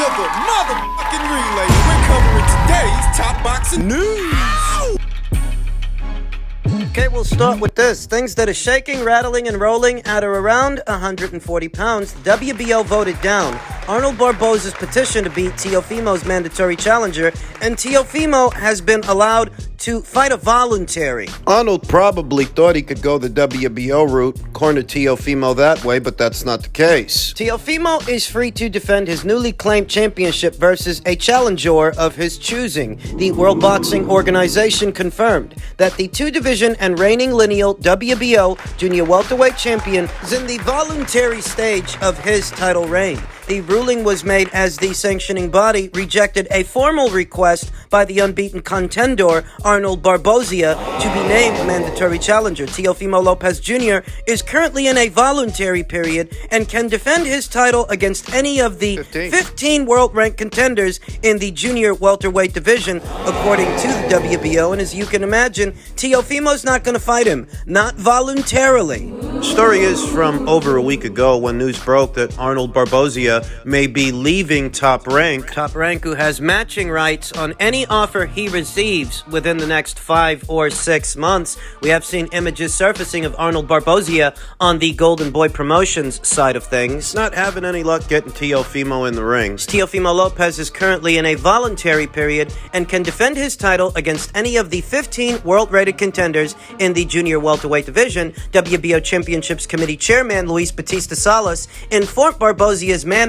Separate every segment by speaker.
Speaker 1: to the motherfucking relay. We're covering today's top boxing news.
Speaker 2: Okay, we'll start with this. Things that are shaking, rattling, and rolling at or around 140 pounds. The WBO voted down Arnold Barboza's petition to beat Teofimo's mandatory challenger, and Teofimo has been allowed to fight a voluntary.
Speaker 3: Arnold probably thought he could go the WBO route, corner Teofimo that way, but that's not the case.
Speaker 2: Teofimo is free to defend his newly claimed championship versus a challenger of his choosing. The World Boxing Organization confirmed that the two-division and reigning lineal WBO junior welterweight champion is in the voluntary stage of his title reign. The ruling was made as the sanctioning body rejected a formal request by the unbeaten contender Arnold Barboza to be named mandatory challenger. Teofimo Lopez Jr. is currently in a voluntary period and can defend his title against any of the 15 world-ranked contenders in the junior welterweight division, according to the WBO. And as you can imagine, Teofimo's not going to fight him, not voluntarily.
Speaker 3: The story is from over a week ago when news broke that Arnold Barboza may be leaving Top Rank.
Speaker 2: Top Rank, who has matching rights on any offer he receives within the next 5 or 6 months. We have seen images surfacing of Arnold Barboza on the Golden Boy Promotions side of things.
Speaker 3: Not having any luck getting Teofimo in the ring.
Speaker 2: Teofimo Lopez is currently in a voluntary period and can defend his title against any of the 15 world-rated contenders in the junior welterweight division. WBO Championships Committee Chairman Luis Batista Salas informed Barboza's manager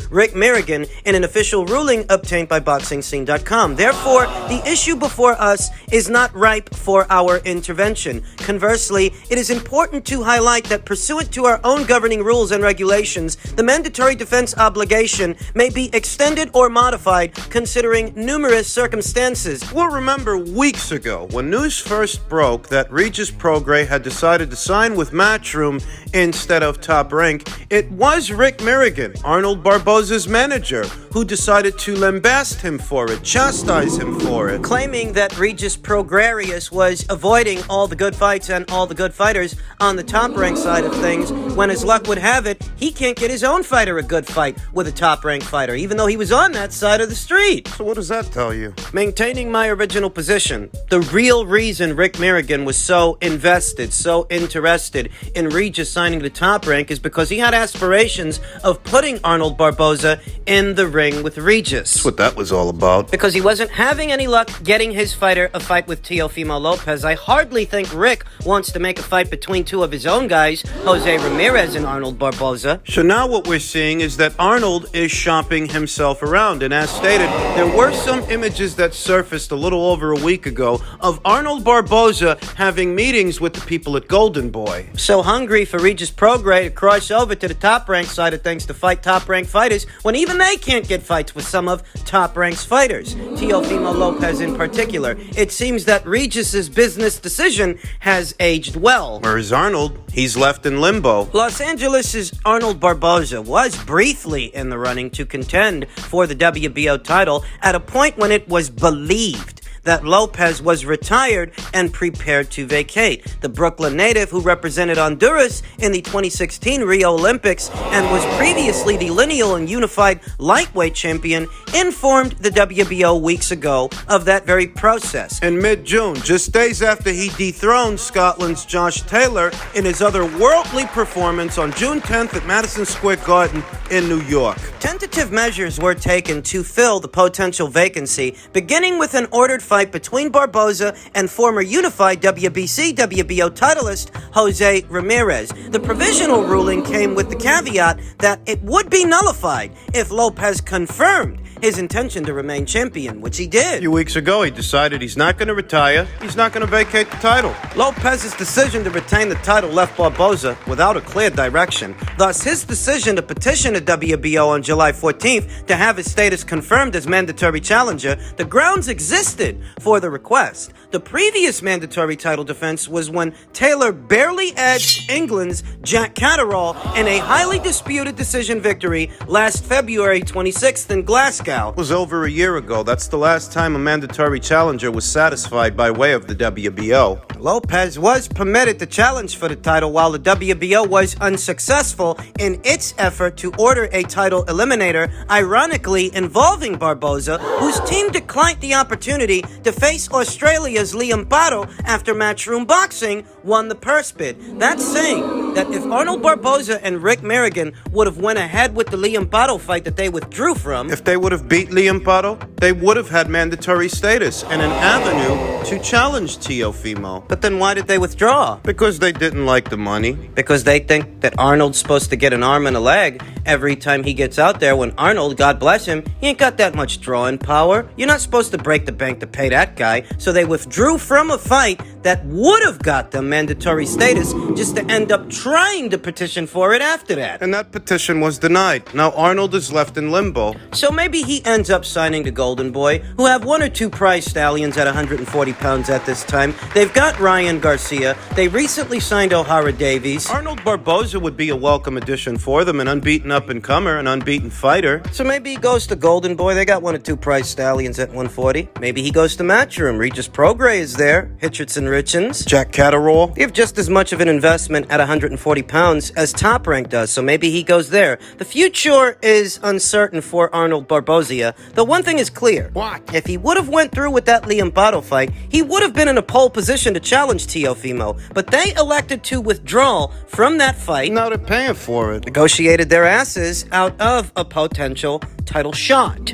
Speaker 2: Rick Merrigan in an official ruling obtained by BoxingScene.com. Therefore, the issue before us is not ripe for our intervention. Conversely, it is important to highlight that pursuant to our own governing rules and regulations, the mandatory defense obligation may be extended or modified considering numerous circumstances.
Speaker 3: We'll remember weeks ago when news first broke that Regis Prograis had decided to sign with Matchroom instead of Top Rank. It was Rick Merrigan, Arnold Barboza's manager, who decided to lambast him for it, chastise him for it.
Speaker 2: Claiming that Regis Prograis was avoiding all the good fights and all the good fighters on the Top Rank side of things, when as luck would have it, he can't get his own fighter a good fight with a Top Rank fighter, even though he was on that side of the street.
Speaker 3: So what does that tell you?
Speaker 2: Maintaining my original position, the real reason Rick Merrigan was so invested, so interested in Regis signing to Top Rank is because he had aspirations of putting Arnold Barboza in the ring with Regis.
Speaker 3: That's what that was all about.
Speaker 2: Because he wasn't having any luck getting his fighter a fight with Teofimo Lopez. I hardly think Rick wants to make a fight between two of his own guys, Jose Ramirez and Arnold Barboza.
Speaker 3: So now what we're seeing is that Arnold is shopping himself around, and as stated, there were some images that surfaced a little over a week ago of Arnold Barboza having meetings with the people at Golden Boy.
Speaker 2: So hungry for Regis Prograis to cross over to the Top Rank side of things to fight Top Rank fighters when even they can't get fights with some of Top Rank's fighters, Teofimo Lopez in particular. It seems that Regis's business decision has aged well.
Speaker 3: Whereas Arnold, he's left in limbo.
Speaker 2: Los Angeles' Arnold Barboza was briefly in the running to contend for the WBO title at a point when it was believed that Lopez was retired and prepared to vacate. The Brooklyn native, who represented Honduras in the 2016 Rio Olympics and was previously the lineal and unified lightweight champion, informed the WBO weeks ago of that very process.
Speaker 3: In mid-June, just days after he dethroned Scotland's Josh Taylor in his otherworldly performance on June 10th at Madison Square Garden in New York.
Speaker 2: Tentative measures were taken to fill the potential vacancy, beginning with an ordered fight between Barboza and former unified WBO titleist Jose Ramirez. The provisional ruling came with the caveat that it would be nullified if Lopez confirmed his intention to remain champion, which he did.
Speaker 3: A few weeks ago, he decided he's not going to retire, he's not going to vacate the title.
Speaker 2: Lopez's decision to retain the title left Barboza without a clear direction. Thus, his decision to petition the WBO on July 14th to have his status confirmed as mandatory challenger, the grounds existed for the request. The previous mandatory title defense was when Taylor barely edged England's Jack Catterall in a highly disputed decision victory last February 26th in Glasgow.
Speaker 3: It was over a year ago. That's the last time a mandatory challenger was satisfied by way of the WBO.
Speaker 2: Lopez was permitted to challenge for the title while the WBO was unsuccessful in its effort to order a title eliminator, ironically involving Barboza, whose team declined the opportunity to face Australia's Liam Barrow after Matchroom Boxing won the purse bid. That's saying that if Arnold Barboza and Rick Merrigan would have went ahead with the Liam Barrow fight that they withdrew from,
Speaker 3: If they would have beat Liam Barrow, they would have had mandatory status and an avenue to challenge Teofimo.
Speaker 2: but then why did they withdraw?
Speaker 3: Because they didn't like the money.
Speaker 2: Because they think that Arnold's supposed to get an arm and a leg every time he gets out there, when Arnold, God bless him, he ain't got that much drawing power. You're not supposed to break the bank to pay that guy. So they withdrew from a fight that would have got them mandatory status just to end up trying to petition for it after that.
Speaker 3: And that petition was denied. Now Arnold is left in limbo.
Speaker 2: So maybe he ends up signing to Golden Boy, who have one or two prize stallions at 140 pounds at this time. They've got Ryan Garcia. They recently signed OHara Davies.
Speaker 3: Arnold Barboza would be a welcome addition for them, an unbeaten up-and-comer, an unbeaten fighter.
Speaker 2: So maybe he goes to Golden Boy. They got one or two prize stallions at 140. Maybe he goes to Matchroom. Regis Prograis is there. Hitcherson Richens.
Speaker 3: Jack Catterall.
Speaker 2: They have just as much of an investment at 140 pounds as Top Rank does, so maybe he goes there. The future is uncertain for Arnold Barboza. The one thing is clear.
Speaker 1: What?
Speaker 2: If he would have went through with that Liam Barrow fight, he would have been in a pole position to challenge Teofimo. But they elected to withdraw from that fight,
Speaker 3: Now they're paying for it.
Speaker 2: negotiated their asses out of a potential title shot.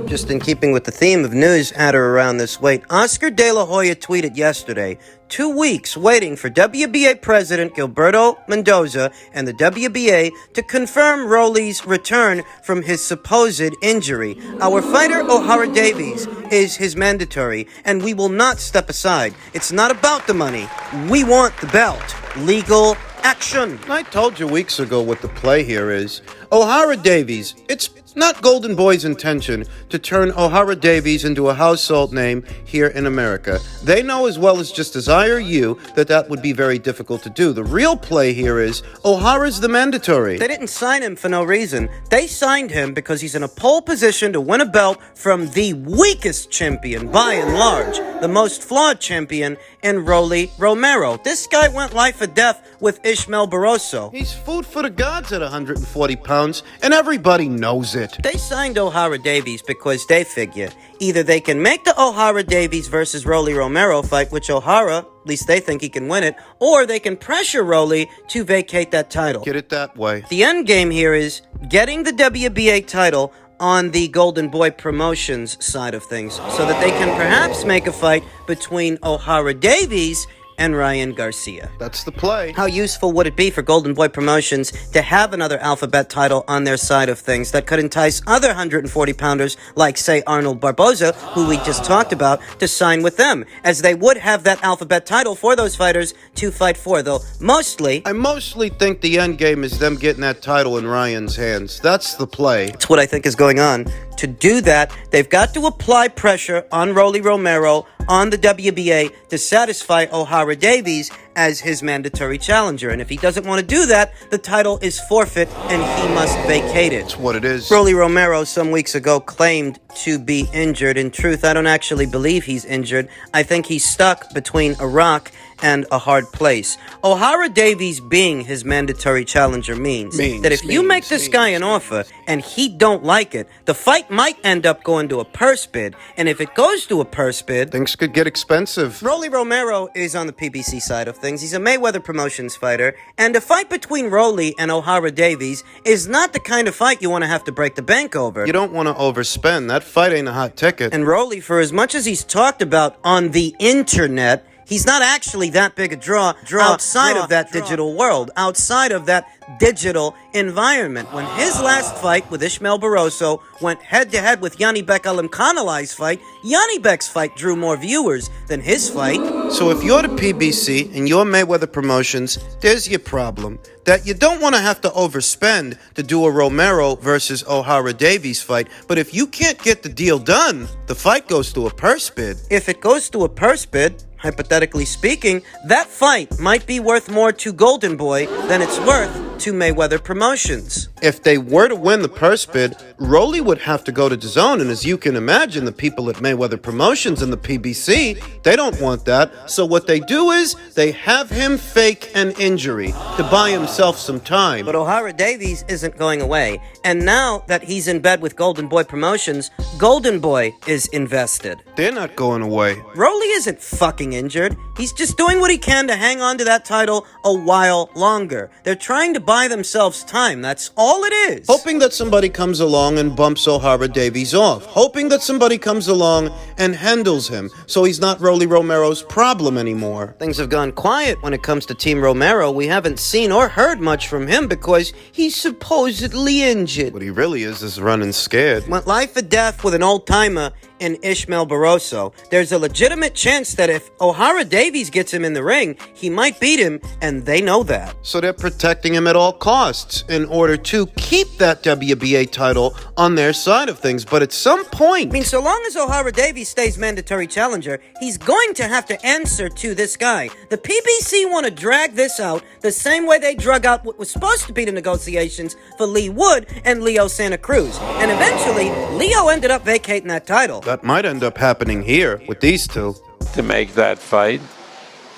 Speaker 2: Just in keeping with the theme of news at or around this weight, Oscar De La Hoya tweeted yesterday, 2 weeks waiting for WBA President Gilberto Mendoza and the WBA to confirm Rolly's return from his supposed injury. Our fighter OHara Davies is his mandatory, and we will not step aside. It's not about the money. We want the belt. Legal action.
Speaker 3: I told you weeks ago what the play here is. OHara Davies, it's not Golden Boy's intention to turn OHara Davies into a household name here in America. They know as well as just as I or you that that would be very difficult to do. The real play here is OHara's the mandatory.
Speaker 2: They didn't sign him for no reason. They signed him because he's in a pole position to win a belt from the weakest champion, by and large, the most flawed champion in Romero. This guy went life or death with Ishmael Barroso.
Speaker 3: He's food for the gods at 140 pounds, and everybody knows it.
Speaker 2: They signed OHara Davies because they figure either they can make the OHara Davies versus Rolly Romero fight, which OHara, at least they think he can win it, or they can pressure Rolly to vacate that title.
Speaker 3: Get it that way.
Speaker 2: The end game here is getting the WBA title on the Golden Boy Promotions side of things so that they can perhaps make a fight between OHara Davies and Ryan Garcia.
Speaker 3: That's the play.
Speaker 2: How useful would it be for Golden Boy Promotions to have another alphabet title on their side of things that could entice other 140-pounders like, say, Arnold Barboza, who we just talked about, to sign with them, as they would have that alphabet title for those fighters to fight for, though
Speaker 3: I mostly think the end game is them getting that title in Ryan's hands. That's the play.
Speaker 2: that's what I think is going on. To do that, they've got to apply pressure on Rolly Romero, on the WBA, to satisfy OHara Davies as his mandatory challenger. And if he doesn't want to do that, the title is forfeit and he must vacate it.
Speaker 3: That's what it is.
Speaker 2: Rolly Romero some weeks ago claimed to be injured. In truth, I don't actually believe he's injured. I think he's stuck between a rock and a hard place. OHara Davies being his mandatory challenger means that if you make this guy an offer and he don't like it, the fight might end up going to a purse bid. And if it goes to a purse bid,
Speaker 3: Things could get expensive.
Speaker 2: Rolly Romero is on the PBC side of things. He's a Mayweather Promotions fighter, and a fight between Rolly and OHara Davies is not the kind of fight you want to have to break the bank over.
Speaker 3: You don't want to overspend. That fight ain't a hot ticket.
Speaker 2: And Rolly, for as much as he's talked about on the internet, he's not actually that big a draw outside of that digital world, outside of that digital environment. When his last fight with Ishmael Barroso went head-to-head with Yanni Beck Alimkhanalai's fight, Yanni Beck's fight drew more viewers than his fight.
Speaker 3: So if you're the PBC and you're Mayweather Promotions, there's your problem. That you don't want to have to overspend to do a Romero versus OHara Davies fight, but if you can't get the deal done, the fight goes to a purse bid.
Speaker 2: If it goes to a purse bid, hypothetically speaking, that fight might be worth more to Golden Boy than it's worth to Mayweather Promotions.
Speaker 3: If they were to win the purse bid, Rolly would have to go to DAZN, and as you can imagine, the people at Mayweather Promotions and the PBC, they don't want that. So what they do is they have him fake an injury to buy himself some time.
Speaker 2: But OHara Davies isn't going away. And now that he's in bed with Golden Boy Promotions, Golden Boy is invested.
Speaker 3: They're not going away.
Speaker 2: Rolly isn't fucking injured. He's just doing what he can to hang on to that title a while longer. They're trying to buy themselves time. That's all it is.
Speaker 3: Hoping that somebody comes along and bumps OHara Davies off. Hoping that somebody comes along and handles him so he's not Rolly Romero's problem anymore.
Speaker 2: Things have gone quiet when it comes to Team Romero. We haven't seen or heard much from him because he's supposedly injured.
Speaker 3: What he really is running scared.
Speaker 2: Went life or death with an old-timer in Ishmael Barroso. There's a legitimate chance that if OHara Davies gets him in the ring, he might beat him, and they know that.
Speaker 3: So they're protecting him at all costs in order to keep that WBA title on their side of things. But at some point...
Speaker 2: I mean, so long as OHara Davies stays mandatory challenger, he's going to have to answer to this guy. The PBC want to drag this out the same way they drug out what was supposed to be the negotiations for Lee Wood and Leo Santa Cruz. And eventually, Leo ended up vacating that title.
Speaker 3: That might end up happening here with these two.
Speaker 4: To make that fight,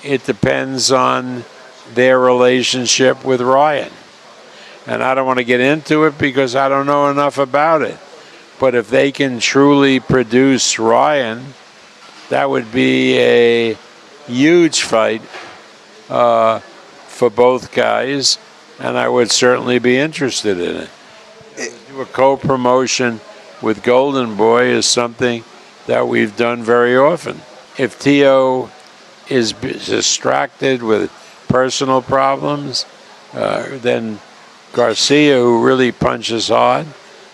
Speaker 4: it depends on their relationship with Ryan. And I don't want to get into it because I don't know enough about it. But if they can truly produce Ryan, that would be a huge fight for both guys, and I would certainly be interested in it. Do a co-promotion with Golden Boy is something that we've done very often. If Tio is distracted with personal problems, then Garcia, who really punches hard,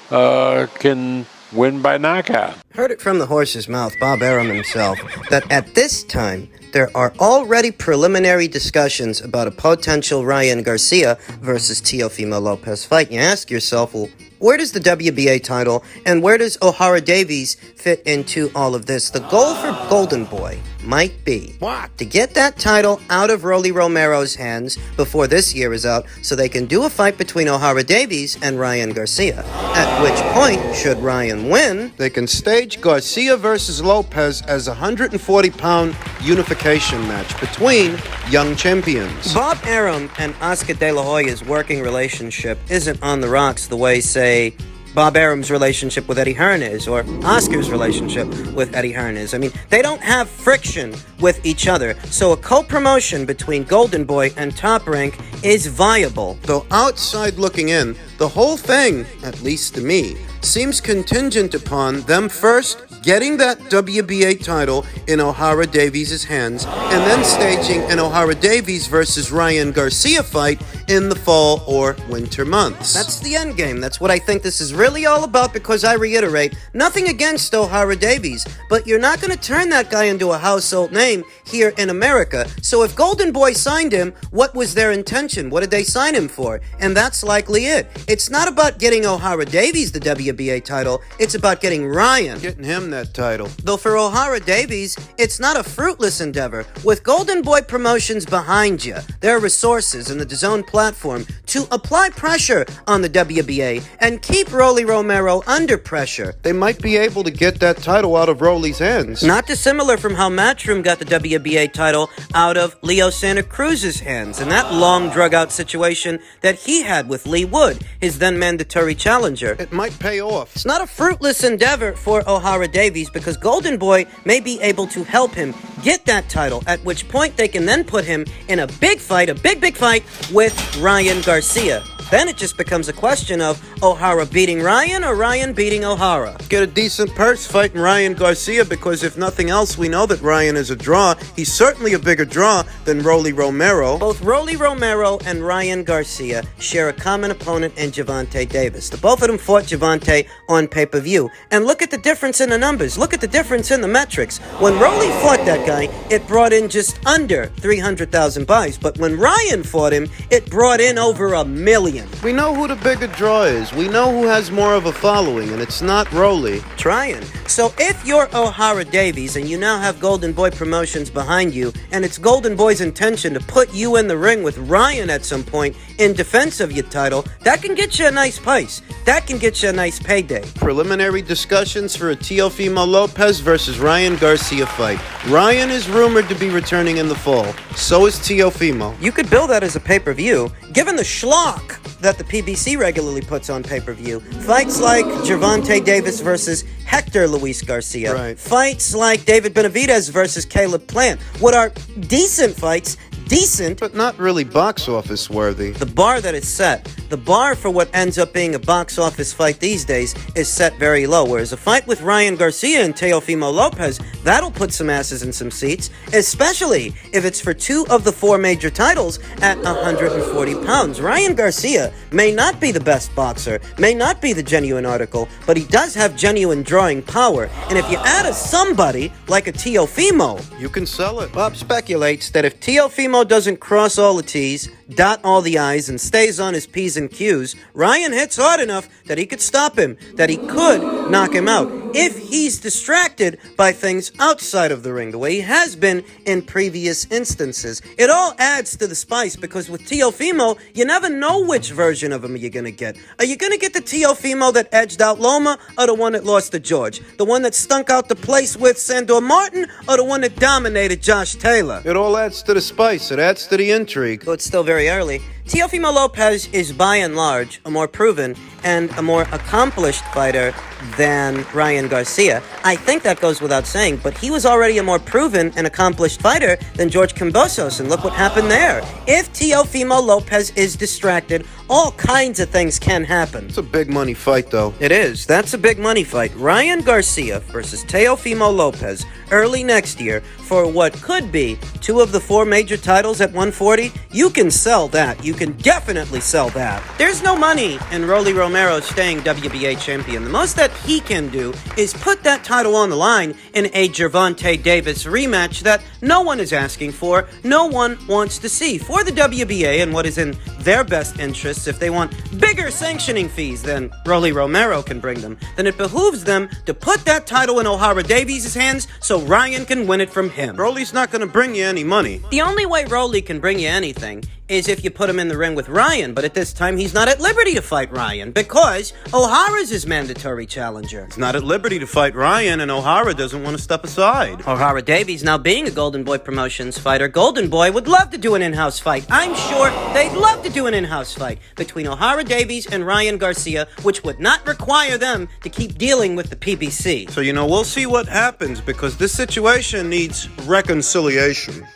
Speaker 4: can win by knockout.
Speaker 2: Heard it from the horse's mouth, Bob Arum himself, that at this time, there are already preliminary discussions about a potential Ryan Garcia versus Teofimo Lopez fight. You ask yourself, well, where does the WBA title and where does OHara Davies fit into all of this? The goal for Golden Boy might be to get that title out of Rolly Romero's hands before this year is out so they can do a fight between OHara Davies and Ryan Garcia. At which point, should Ryan win,
Speaker 3: they can stage Garcia versus Lopez as a 140-pound unification match between young champions.
Speaker 2: Bob Arum and Oscar De La Hoya's working relationship isn't on the rocks the way, say, Bob Arum's relationship with Eddie Hearn is, or Oscar's relationship with Eddie Hearn is. I mean, they don't have friction with each other, so a co-promotion between Golden Boy and Top Rank is viable.
Speaker 3: Though outside looking in, the whole thing, at least to me, seems contingent upon them first getting that WBA title in OHara Davies' hands, and then staging an OHara Davies versus Ryan Garcia fight in the fall or winter months.
Speaker 2: That's the end game. That's what I think this is really all about, because I reiterate, nothing against OHara Davies, but you're not going to turn that guy into a household name here in America. So if Golden Boy signed him, what was their intention? What did they sign him for? And that's likely it. It's not about getting OHara Davies the WBA title, it's about getting Ryan.
Speaker 3: Getting him that title.
Speaker 2: Though for OHara Davies, it's not a fruitless endeavor. With Golden Boy Promotions behind you, there are resources in the DAZN platform to apply pressure on the WBA and keep Rolly Romero under pressure.
Speaker 3: They might be able to get that title out of Rolly's hands.
Speaker 2: Not dissimilar from how Matchroom got the WBA title out of Leo Santa Cruz's hands in that long drug-out situation that he had with Lee Wood, his then mandatory challenger.
Speaker 3: It might pay off.
Speaker 2: It's not a fruitless endeavor for OHara Davies because Golden Boy may be able to help him get that title, at which point they can then put him in a big fight, a big fight with Ryan Garcia. Then it just becomes a question of OHara beating Ryan or Ryan beating OHara.
Speaker 3: Get a decent purse fighting Ryan Garcia, because if nothing else, we know that Ryan is a draw. He's certainly a bigger draw than Rolly Romero.
Speaker 2: Both Rolly Romero and Ryan Garcia share a common opponent in Gervonta Davis. The both of them fought Gervonta on pay-per-view. And look at the difference in the numbers. Look at the difference in the metrics. When Rolly fought that guy, it brought in just under 300,000 buys. But when Ryan fought him, it brought in over 1 million. Ryan.
Speaker 3: We know who the bigger draw is. We know who has more of a following, and it's not Rolly.
Speaker 2: Trying. So if you're OHara Davies and you now have Golden Boy Promotions behind you, and it's Golden Boy's intention to put you in the ring with Ryan at some point in defense of your title, that can get you a nice price. That can get you a nice payday.
Speaker 3: Preliminary discussions for a Teofimo Lopez versus Ryan Garcia fight. Ryan is rumored to be returning in the fall. So is Teofimo.
Speaker 2: You could bill that as a pay-per-view, given the schlock that the PBC regularly puts on pay-per-view. Fights like Gervonta Davis versus Hector Luis Garcia.
Speaker 3: Right.
Speaker 2: Fights like David Benavidez versus Caleb Plant. What are decent fights, decent,
Speaker 3: But not really box office worthy.
Speaker 2: the bar that is set, the bar for what ends up being a box office fight these days is set very low, whereas a fight with Ryan Garcia and Teofimo Lopez, that'll put some asses in some seats, especially if it's for 2 of the 4 major titles at 140 pounds. Ryan Garcia may not be the best boxer, may not be the genuine article, but he does have genuine drawing power, and if you add a somebody like a Teofimo,
Speaker 3: You can sell it.
Speaker 2: Bob speculates that if Teofimo doesn't cross all the T's, dot all the I's, and stays on his P's and Q's, Ryan hits hard enough that he could stop him, that he could knock him out, if he's distracted by things outside of the ring, the way he has been in previous instances. It all adds to the spice, because with Teofimo, you never know which version of him you're going to get. Are you going to get the Teofimo that edged out Loma, or the one that lost to George? The one that stunk out the place with Sandor Martin, or the one that dominated Josh Taylor?
Speaker 3: It all adds to the spice. It adds to the intrigue.
Speaker 2: Though it's still very early. Teofimo Lopez is by and large a more proven and a more accomplished fighter than Ryan Garcia. I think that goes without saying, but he was already a more proven and accomplished fighter than George Kambosos, and look what happened there. If Teofimo Lopez is distracted, all kinds of things can happen.
Speaker 3: It's a big money fight, though.
Speaker 2: It is. That's a big money fight. Ryan Garcia versus Teofimo Lopez early next year for what could be 2 of the 4 major titles at 140. You can sell that. You can definitely sell that. There's no money in Rolly Romero staying WBA champion. The most that he can do is put that title on the line in a Gervonta Davis rematch that no one is asking for, no one wants to see. For the WBA and what is in their best interests, if they want bigger sanctioning fees than Rolly Romero can bring them, then it behooves them to put that title in OHara Davies' hands so Ryan can win it from him.
Speaker 3: Rolly's not going to bring you any money.
Speaker 2: The only way Rolly can bring you anything is if you put him in the ring with Ryan, but at this time he's not at liberty to fight Ryan because OHara's his mandatory challenger.
Speaker 3: He's not at liberty to fight Ryan, and OHara doesn't want to step aside.
Speaker 2: OHara Davies now being a Golden Boy Promotions fighter, Golden Boy would love to do an in-house fight. I'm sure they'd love to do an in-house fight between OHara Davies and Ryan Garcia, which would not require them to keep dealing with the PBC.
Speaker 3: So, we'll see what happens, because this situation needs reconciliation.